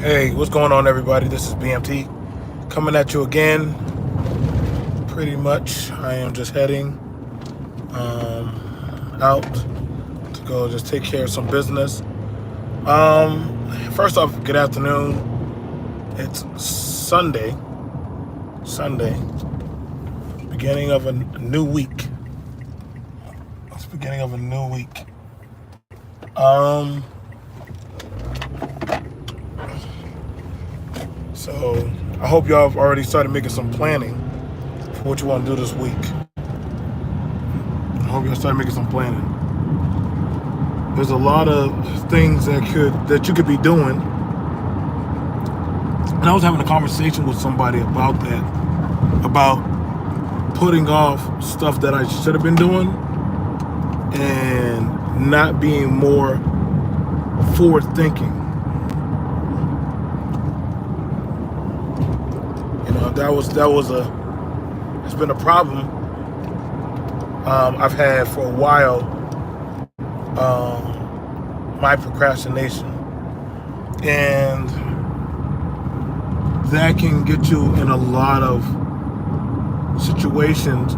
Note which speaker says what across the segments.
Speaker 1: Hey, what's going on, everybody? This is B.M.T. coming at you again. Pretty much, I am just heading out to go just take care of some business. First off, good afternoon. It's Sunday, beginning of a new week. It's the beginning of a new week. Um, so I hope y'all have already started making some planning for what you want to do this week. I hope y'all start making some planning. There's a lot of things that you could be doing. And I was having a conversation with somebody about that, about putting off stuff that I should have been doing and not being more forward thinking. You know, it's been a problem I've had for a while. My procrastination, and that can get you in a lot of situations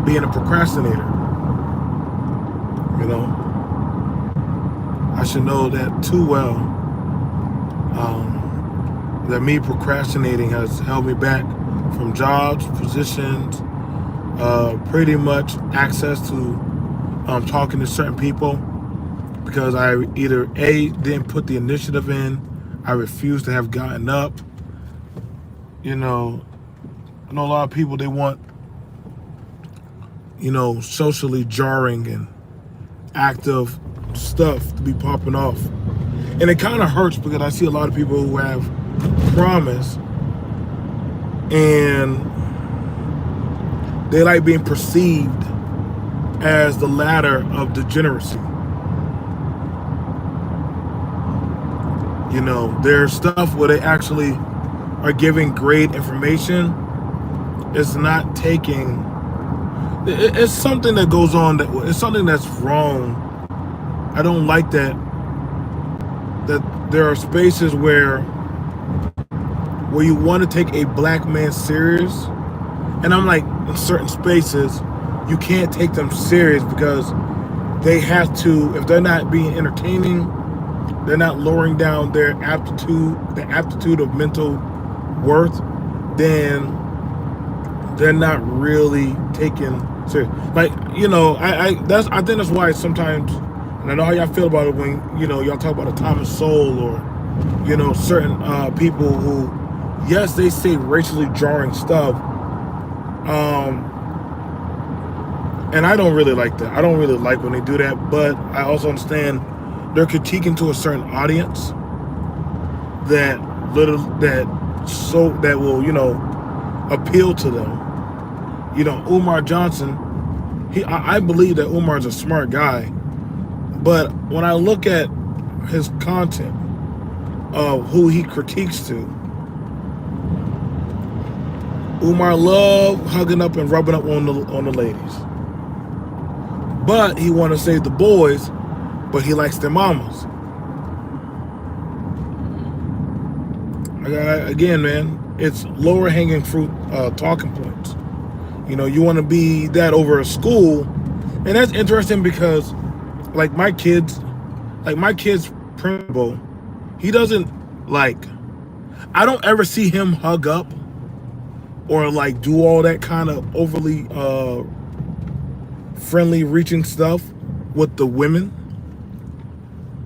Speaker 1: being a procrastinator. You know, I should know that too well, that me procrastinating has held me back from jobs, positions, pretty much access to talking to certain people, because I either A, didn't put the initiative in, I refused to have gotten up. You know, I know a lot of people, they want, socially jarring and active stuff to be popping off. And it kind of hurts because I see a lot of people who have promise and they like being perceived as the ladder of degeneracy. You know, there's stuff where they actually are giving great information. It's not taking, it's something that goes on, that it's something that's wrong. I don't like that there are spaces where you want to take a black man serious. And I'm like, in certain spaces, you can't take them serious because they have to, if they're not being entertaining, they're not lowering down their the aptitude of mental worth, then they're not really taken serious. Like, I think that's why sometimes, and I know how y'all feel about it when, y'all talk about a Thomas Sowell or, certain people who, yes, they say racially jarring stuff. And I don't really like that. I don't really like when they do that, but I also understand they're critiquing to a certain audience that will, appeal to them. Umar Johnson, I believe that Umar's a smart guy, but when I look at his content of who he critiques to, Umar loved hugging up and rubbing up on the ladies. But he want to save the boys, but he likes their mamas. Again, man, it's lower hanging fruit talking points. You want to be that over a school. And that's interesting because like my kid's principal, he doesn't I don't ever see him hug up or do all that kind of overly friendly reaching stuff with the women.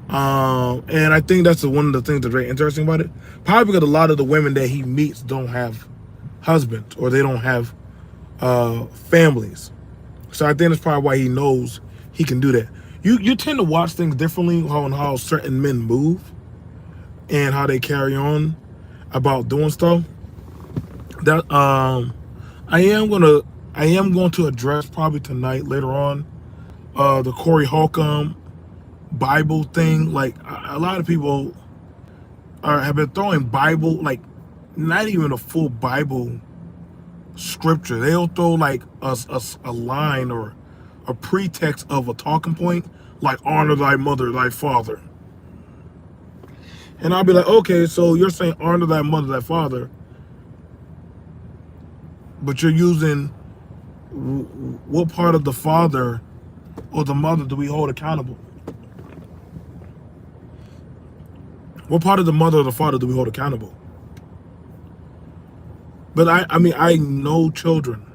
Speaker 1: And I think that's one of the things that's very interesting about it. Probably because a lot of the women that he meets don't have husbands or they don't have families. So I think that's probably why he knows he can do that. You tend to watch things differently on how certain men move and how they carry on about doing stuff. That I am going to address probably tonight later on the Corey Holcomb Bible thing. Like a lot of people have been throwing Bible, not even a full Bible scripture. They'll throw a line or a pretext of a talking point, like honor thy mother, thy father. And I'll be like, okay, so you're saying honor thy mother, thy father, but you're using what part of the father or the mother do we hold accountable? What part of the mother or the father do we hold accountable? But I mean, I know children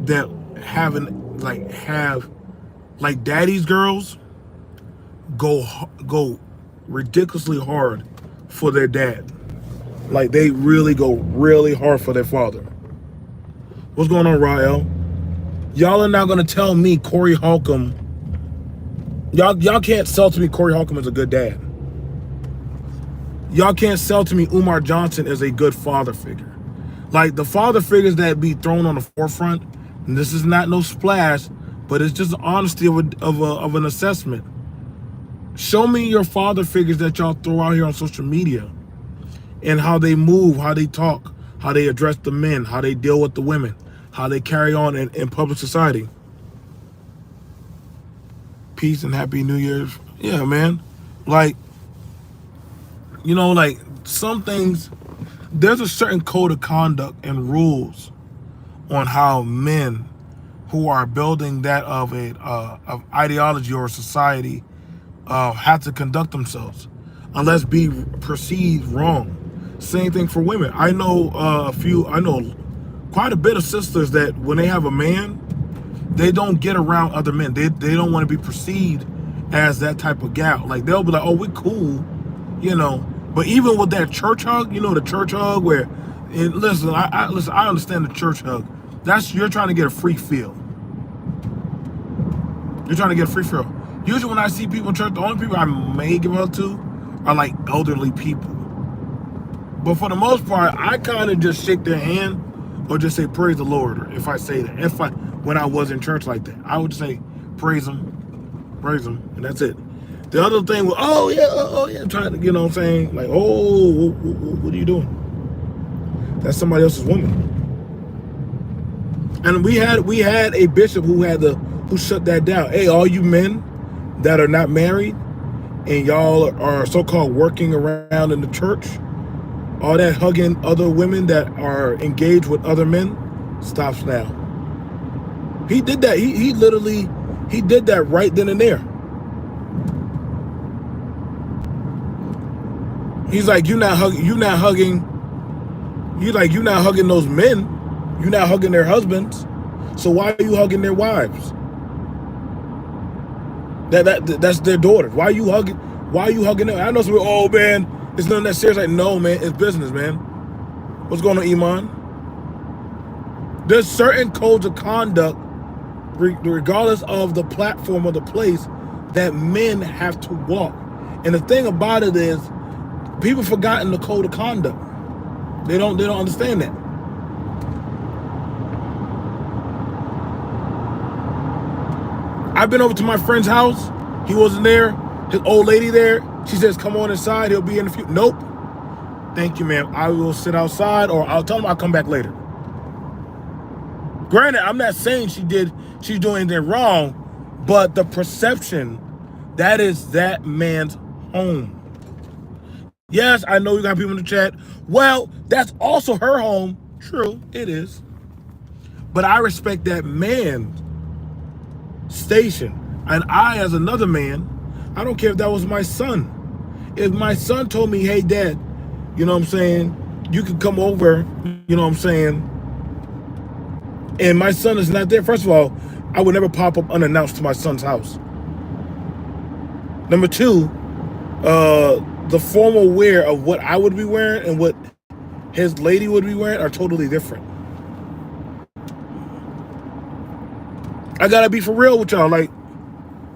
Speaker 1: that have daddy's girls go ridiculously hard for their dad. Like they really go really hard for their father. What's going on, Rael? Y'all are not gonna tell me Corey Holcomb. Y'all can't sell to me Corey Holcomb as a good dad. Y'all can't sell to me Umar Johnson as a good father figure. Like the father figures that be thrown on the forefront, and this is not no splash, but it's just the honesty of an assessment. Show me your father figures that y'all throw out here on social media and how they move, how they talk, how they address the men, how they deal with the women, how they carry on in public society. Peace and happy New Year's. Yeah, man. Like, you know, like some things, there's a certain code of conduct and rules on how men who are building that of ideology or society have to conduct themselves, unless be perceived wrong. Same thing for women. I know I know quite a bit of sisters that when they have a man, they don't get around other men. They don't want to be perceived as that type of gal. Like they'll be like, oh, we're cool, you know. But even with that church hug, you know, the church hug where, and listen, I understand the church hug. You're trying to get a free feel. You're trying to get a free feel. Usually when I see people in church, the only people I may give up to are like elderly people. But for the most part, I kind of just shake their hand or just say praise the Lord. Or if I say that, when I was in church like that, I would say praise him, and that's it. The other thing was, oh yeah, trying to, you know what I'm saying? Like, oh, what are you doing? That's somebody else's woman. And we had a bishop who shut that down. Hey, all you men that are not married and y'all are so-called working around in the church, all that hugging other women that are engaged with other men, stops now. He did that. He literally did that right then and there. He's like, you're not hugging those men. You're not hugging their husbands. So why are you hugging their wives? That's their daughters. Why are you hugging them? I know some people, oh man, it's nothing that serious. Like, no, man, it's business, man. What's going on, Iman? There's certain codes of conduct, regardless of the platform or the place, that men have to walk. And the thing about it is, people forgotten the code of conduct. They don't understand that. I've been over to my friend's house. He wasn't there. His old lady there. She says, come on inside. He'll be in a few. Nope. Thank you, ma'am. I will sit outside, or I'll tell him I'll come back later. Granted, I'm not saying she's doing anything wrong, but the perception, that is that man's home. Yes, I know you got people in the chat. Well, that's also her home. True, it is. But I respect that man's station. And I, as another man, I don't care if that was my son. If my son told me, hey, Dad, you know what I'm saying, you can come over, you know what I'm saying, and my son is not there, first of all, I would never pop up unannounced to my son's house. Number two, the formal wear of what I would be wearing and what his lady would be wearing are totally different. I gotta be for real with y'all, like,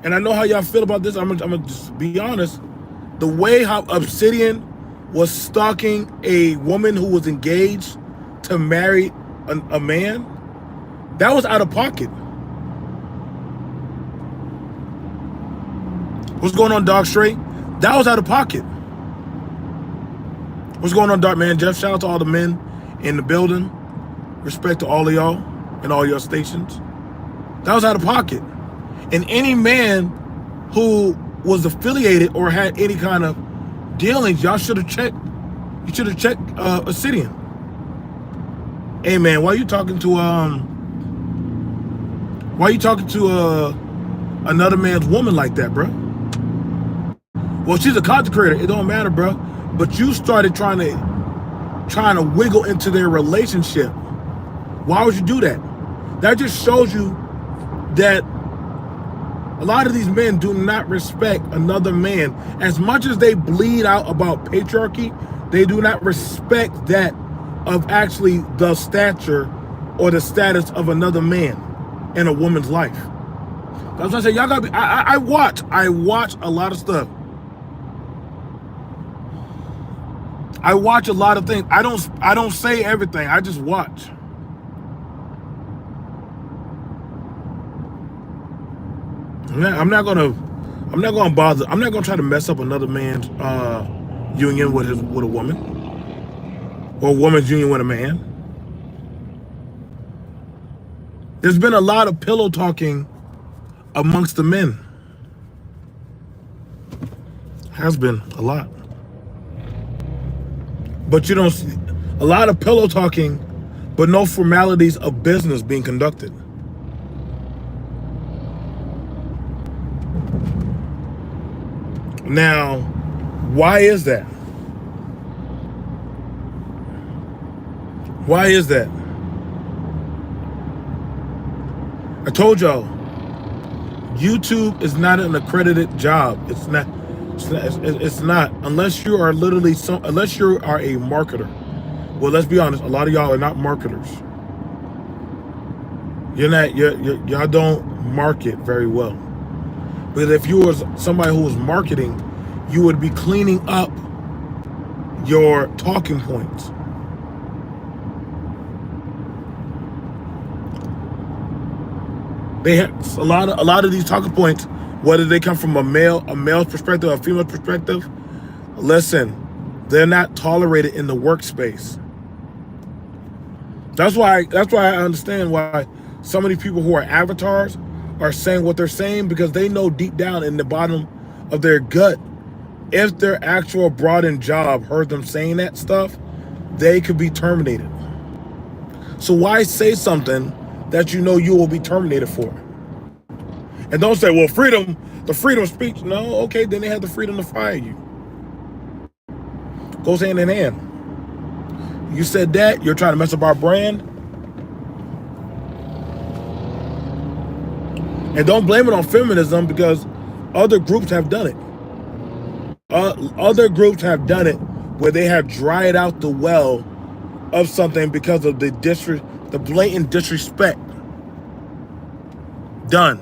Speaker 1: and I know how y'all feel about this. I'm gonna just be honest. The way how Obsidian was stalking a woman who was engaged to marry a man, that was out of pocket. What's going on, Dog Straight? That was out of pocket. What's going on, Dark Man Jeff? Shout out to all the men in the building. Respect to all of y'all and all your stations. That was out of pocket. And any man who was affiliated or had any kind of dealings, y'all should have checked. You should have checked Obsidian. Hey man, why you talking to another man's woman like that, bro? Well, she's a content creator. It don't matter, bro. But you started trying to wiggle into their relationship. Why would you do that? That just shows you that a lot of these men do not respect another man. As much as they bleed out about patriarchy, they do not respect that of actually the stature or the status of another man in a woman's life. That's what I say. Y'all gotta be. I watch a lot of stuff. I watch a lot of things. I don't say everything. I just watch. I'm not gonna bother. I'm not gonna try to mess up another man's union with a woman, or a woman's union with a man. There's been a lot of pillow talking amongst the men. Has been a lot. But you don't see a lot of pillow talking, but no formalities of business being conducted. Now, why is that? Why is that? I told y'all, YouTube is not an accredited job. It's not unless you are literally unless you are a marketer. Well, let's be honest, a lot of y'all are not marketers. Y'all don't market very well. Because if you was somebody who was marketing, you would be cleaning up your talking points. They have a lot of these talking points, whether they come from a male's perspective or a female perspective. Listen, they're not tolerated in the workspace. That's why I understand why so many people who are avatars are saying what they're saying, because they know deep down in the bottom of their gut, if their actual brought-in job heard them saying that stuff, they could be terminated. So why say something that you know you will be terminated for? And don't say, well, the freedom of speech. No, okay, then they have the freedom to fire you. Goes hand in hand. You said that, you're trying to mess up our brand. And don't blame it on feminism, because other groups have done it. Other groups have done it where they have dried out the well of something because of the blatant disrespect. Done.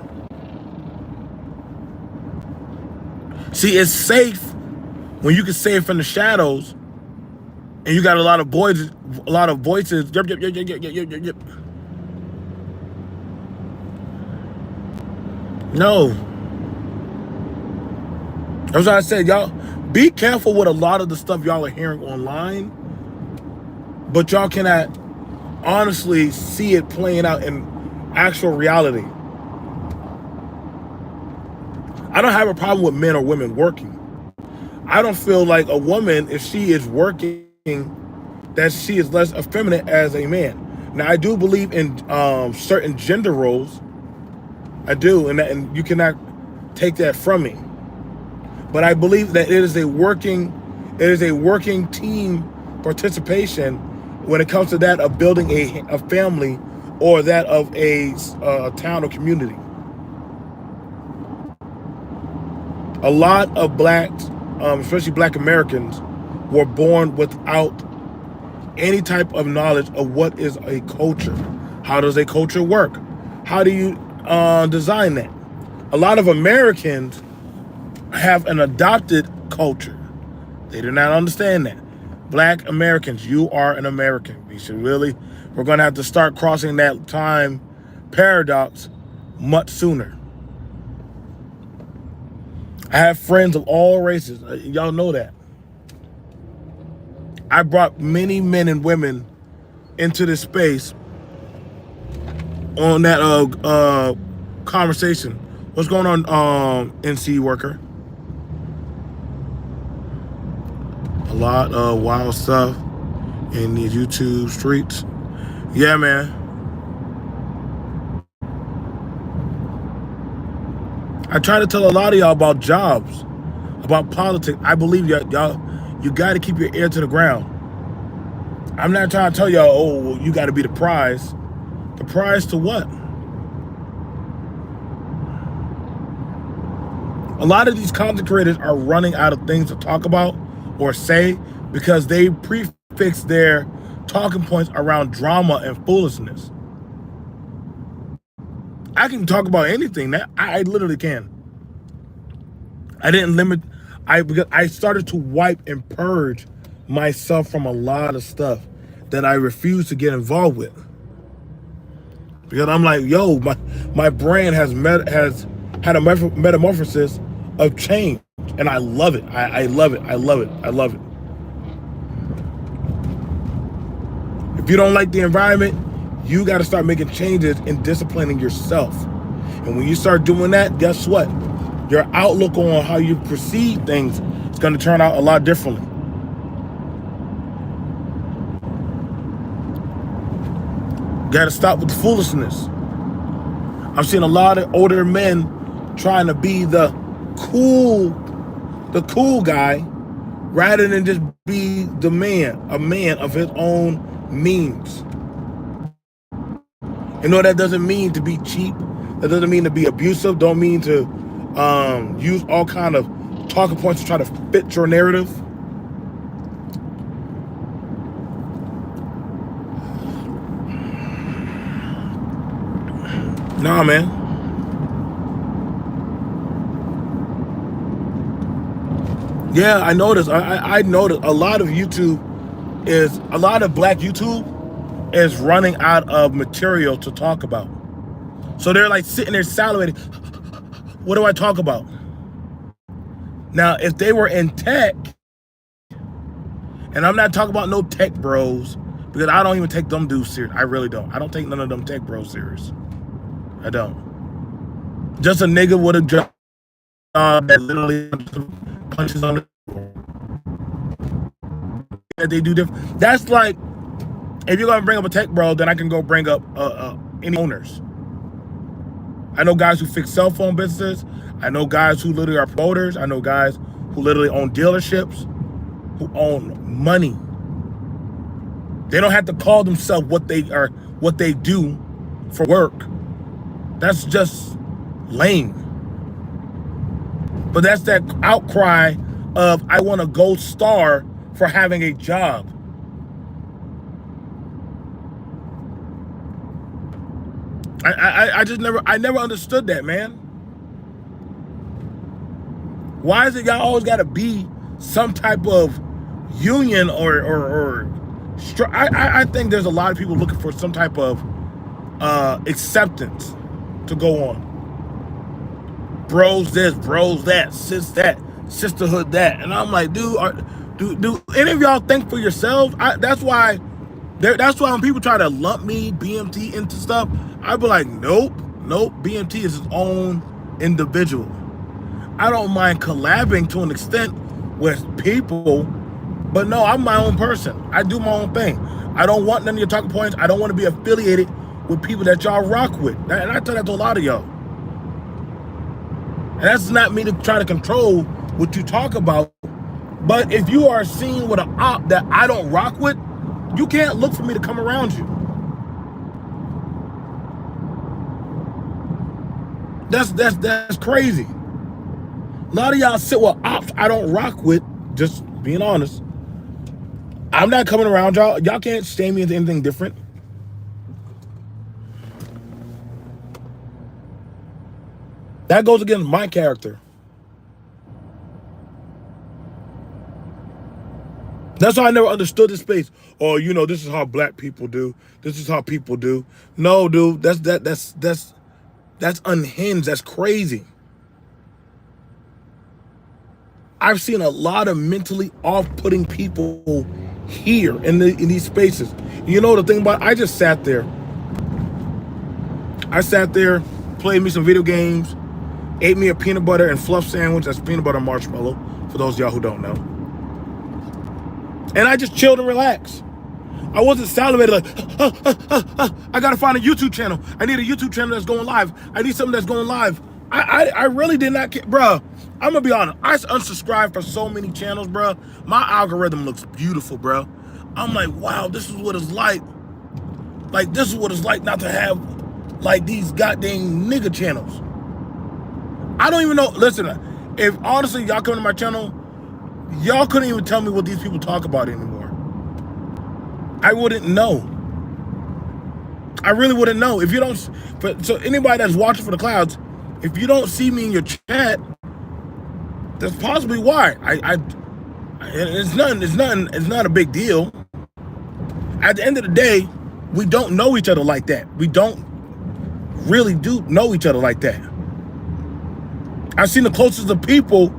Speaker 1: See, it's safe when you can say it from the shadows, and you got a lot of voices. Yep. No. That's what I said, y'all. Be careful with a lot of the stuff y'all are hearing online, but y'all cannot honestly see it playing out in actual reality. I don't have a problem with men or women working. I don't feel like a woman, if she is working, that she is less effeminate as a man. Now, I do believe in certain gender roles. I do, and you cannot take that from me. But I believe that it is a working team participation when it comes to that of building a family, or that of a town or community. A lot of blacks, especially black Americans, were born without any type of knowledge of what is a culture. How does a culture work? How do you design that? A lot of Americans have an adopted culture. They do not understand that. Black Americans, you are an American. We're going to have to start crossing that time paradox much sooner. I have friends of all races. Y'all know that. I brought many men and women into this space on that conversation. What's going on, NC worker? lot of wild stuff in these YouTube streets. Yeah, man. I try to tell a lot of y'all about jobs, about politics. I believe y'all, you got to keep your ear to the ground. I'm not trying to tell y'all, oh, well, you got to be the prize. The prize to what? A lot of these content creators are running out of things to talk about or say because they prefix their talking points around drama and foolishness. I can talk about anything. That I literally can. I didn't limit. Because I started to wipe and purge myself from a lot of stuff that I refuse to get involved with. Because I'm like, yo, my brain has had a metamorphosis of change, and I love it. I love it. I love it. I love it. If you don't like the environment, you got to start making changes and disciplining yourself. And when you start doing that, guess what? Your outlook on how you perceive things is going to turn out a lot differently. Got to stop with the foolishness. I've seen a lot of older men trying to be the cool guy rather than just be a man of his own means. You know, that doesn't mean to be cheap. That doesn't mean to be abusive. Don't mean to use all kind of talking points to try to fit your narrative. Nah, man. Yeah, I noticed. I noticed a lot of a lot of black YouTube is running out of material to talk about. So they're like sitting there salivating. What do I talk about? Now, if they were in tech, and I'm not talking about no tech bros, because I don't even take them dudes serious. I really don't. I don't take none of them tech bros serious. I don't. Just a nigga with a job that literally punches on the door. They do different. That's like, if you're gonna bring up a tech bro, then I can go bring up any owners. I know guys who fix cell phone businesses. I know guys who literally are promoters. I know guys who literally own dealerships, who own money. They don't have to call themselves what they do for work. That's just lame. But that's that outcry of, I want a gold star for having a job. I never understood that, man. Why is it y'all always got to be some type of union or I think there's a lot of people looking for some type of acceptance to go on. Bros this, bros that, sis that, sisterhood that, and I'm like, do any of y'all think for yourselves? That's why when people try to lump me, B.M.T. into stuff, I'd be like, nope. B.M.T. is his own individual. I don't mind collabing to an extent with people, but no, I'm my own person. I do my own thing. I don't want none of your talking points. I don't want to be affiliated with people that y'all rock with. And I tell that to a lot of y'all. And that's not me to try to control what you talk about. But if you are seen with an op that I don't rock with, you can't look for me to come around you. That's crazy. A lot of y'all sit with ops I don't rock with, just being honest. I'm not coming around y'all. Y'all can't shame me into anything different. That goes against my character. That's why I never understood this space. Oh, you know, this is how black people do. This is how people do. No, dude, that's unhinged. That's crazy. I've seen a lot of mentally off-putting people here in these spaces. You know the thing about it, I just sat there. I sat there, played me some video games, ate me a peanut butter and fluff sandwich. That's peanut butter marshmallow, for those of y'all who don't know. And I just chilled and relaxed. I wasn't salivating like, I gotta find a YouTube channel. I need a YouTube channel that's going live. I need something that's going live. I really did not care. Bruh, I'm gonna be honest. I unsubscribed for so many channels, bruh. My algorithm looks beautiful, bruh. I'm like, wow, this is what it's like. Like, this is what it's like not to have, like, these goddamn nigga channels. I don't even know. Listen, if honestly y'all come to my channel, y'all couldn't even tell me what these people talk about anymore. I wouldn't know. I really wouldn't know. If you don't, so anybody that's watching for the clouds, if you don't see me in your chat, that's possibly why. It's not a big deal. At the end of the day, we don't know each other like that. We don't really do know each other like that. I've seen the closest of people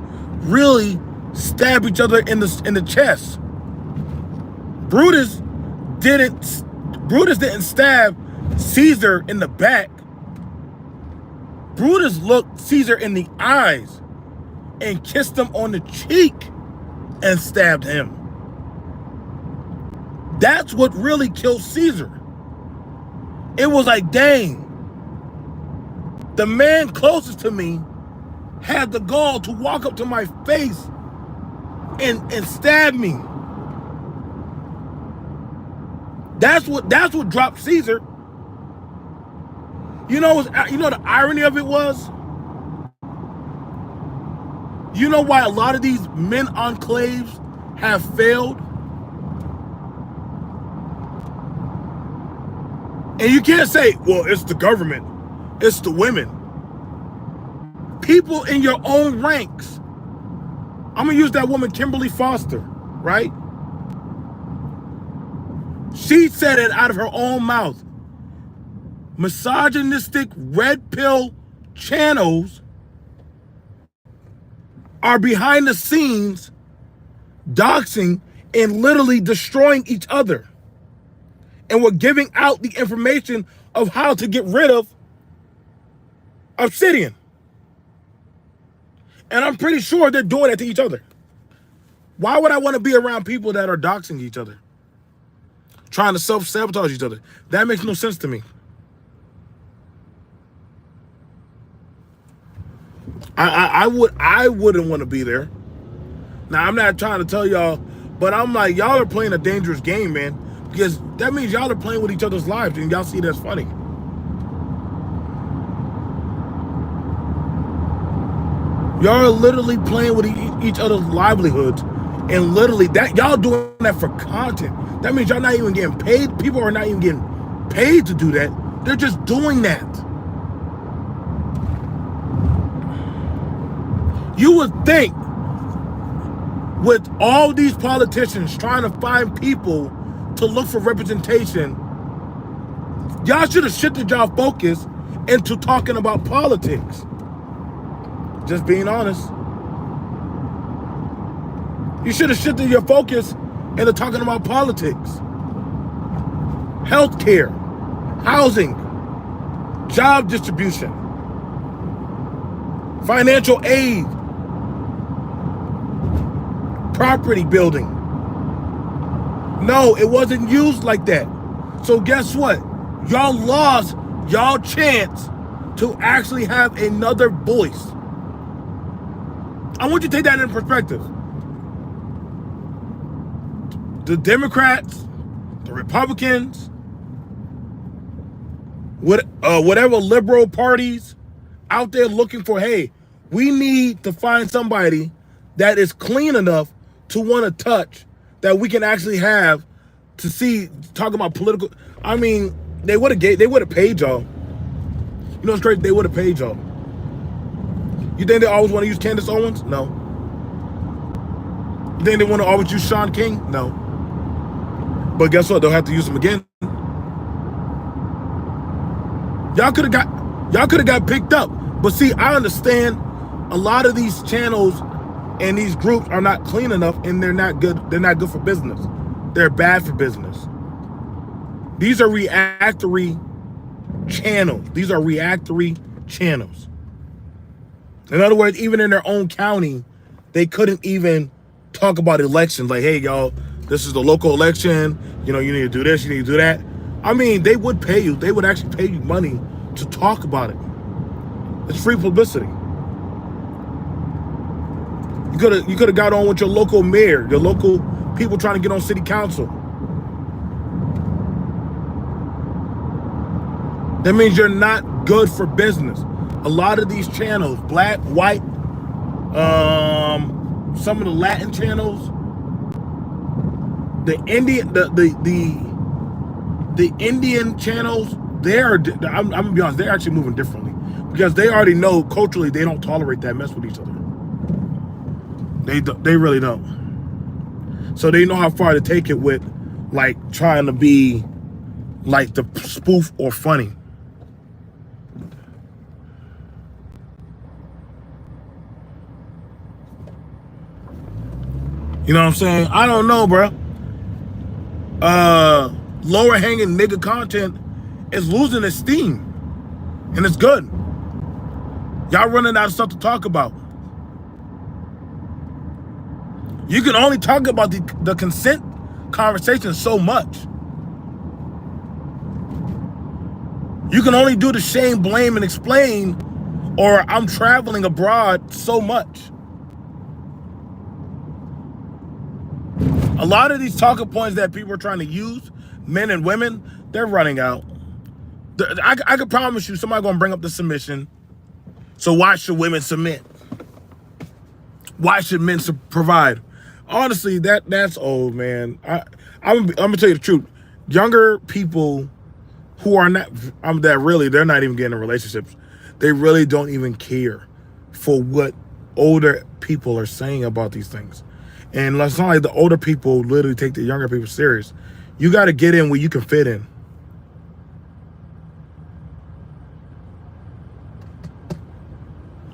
Speaker 1: really stab each other in the chest. Brutus didn't stab Caesar in the back. Brutus looked Caesar in the eyes and kissed him on the cheek and stabbed him. That's what really killed Caesar. It was like, dang, the man closest to me had the gall to walk up to my face and stab me. That's what dropped Caesar. You know the irony of it was? You know why a lot of these men enclaves have failed? And you can't say, well, it's the government, it's the women. People in your own ranks. I'm gonna use that woman, Kimberly Foster, right? She said it out of her own mouth. Misogynistic red pill channels are behind the scenes doxing and literally destroying each other. And we're giving out the information of how to get rid of Obsidian. And I'm pretty sure they're doing that to each other. Why would I want to be around people that are doxing each other? Trying to self-sabotage each other. That makes no sense to me. I wouldn't want to be there. Now, I'm not trying to tell y'all, but I'm like, y'all are playing a dangerous game, man. Because that means y'all are playing with each other's lives and y'all see that's funny. Y'all are literally playing with each other's livelihoods, and literally that y'all doing that for content. That means y'all not even getting paid. People are not even getting paid to do that. They're just doing that. You would think with all these politicians trying to find people to look for representation, y'all should have shifted y'all focus into talking about politics. Just being honest. You should have shifted your focus into talking about politics. Healthcare, housing, job distribution, financial aid, property building. No, it wasn't used like that. So guess what? Y'all lost y'all chance to actually have another voice. I want you to take that in perspective. The Democrats, the Republicans, whatever liberal parties out there looking for, hey, we need to find somebody that is clean enough to want to touch, that we can actually have to see, talk about political. I mean, they would have paid y'all. You know what's crazy? They would have paid y'all. You think they always want to use Candace Owens? No. You think they want to always use Sean King? No. But guess what? They'll have to use him again. Y'all could have got picked up. But see, I understand a lot of these channels and these groups are not clean enough, and they're not good. They're not good for business. They're bad for business. These are reactory channels. These are reactory channels. In other words, even in their own county, they couldn't even talk about elections. Like, hey, y'all, This is the local election. You know, you need to do this, you need to do that. I mean, they would pay you. They would actually pay you money to talk about it. It's free publicity. You could have got on with your local mayor, your local people trying to get on city council. That means you're not good for business. A lot of these channels, black, white, some of the Latin channels, the Indian channels, I'm gonna be honest, they're actually moving differently because they already know culturally they don't tolerate that mess with each other. They really don't. So they know how far to take it with, like, trying to be like the spoof or funny. You know what I'm saying? I don't know, bro. Lower hanging nigga content is losing its steam. And it's good. Y'all running out of stuff to talk about. You can only talk about the consent conversation so much. You can only do the shame, blame, and explain, or I'm traveling abroad so much. A lot of these talking points that people are trying to use, men and women, they're running out. I can promise you somebody's going to bring up the submission. So why should women submit? Why should men provide? Honestly, that's old, man. I'm going to tell you the truth. Younger people who are not, they're not even getting in relationships. They really don't even care for what older people are saying about these things. And it's not like the older people literally take the younger people serious. You got to get in where you can fit in.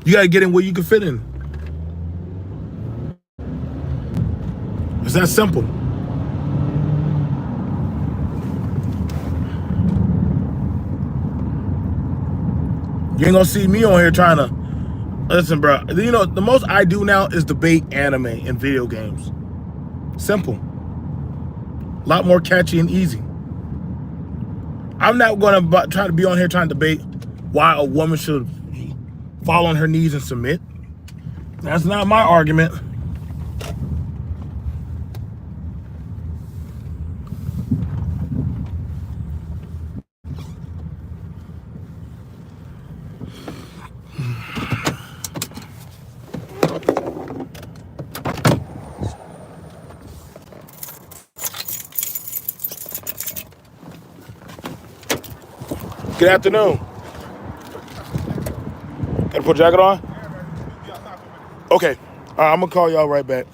Speaker 1: You got to get in where you can fit in. It's that simple. You ain't gonna see me on here trying to, listen, bro. You know, the most I do now is debate anime and video games. Simple. A lot more catchy and easy. I'm not gonna try to be on here trying to debate why a woman should fall on her knees and submit. That's not my argument. Good afternoon. Gotta put a jacket on? Okay. I'm gonna call y'all right back.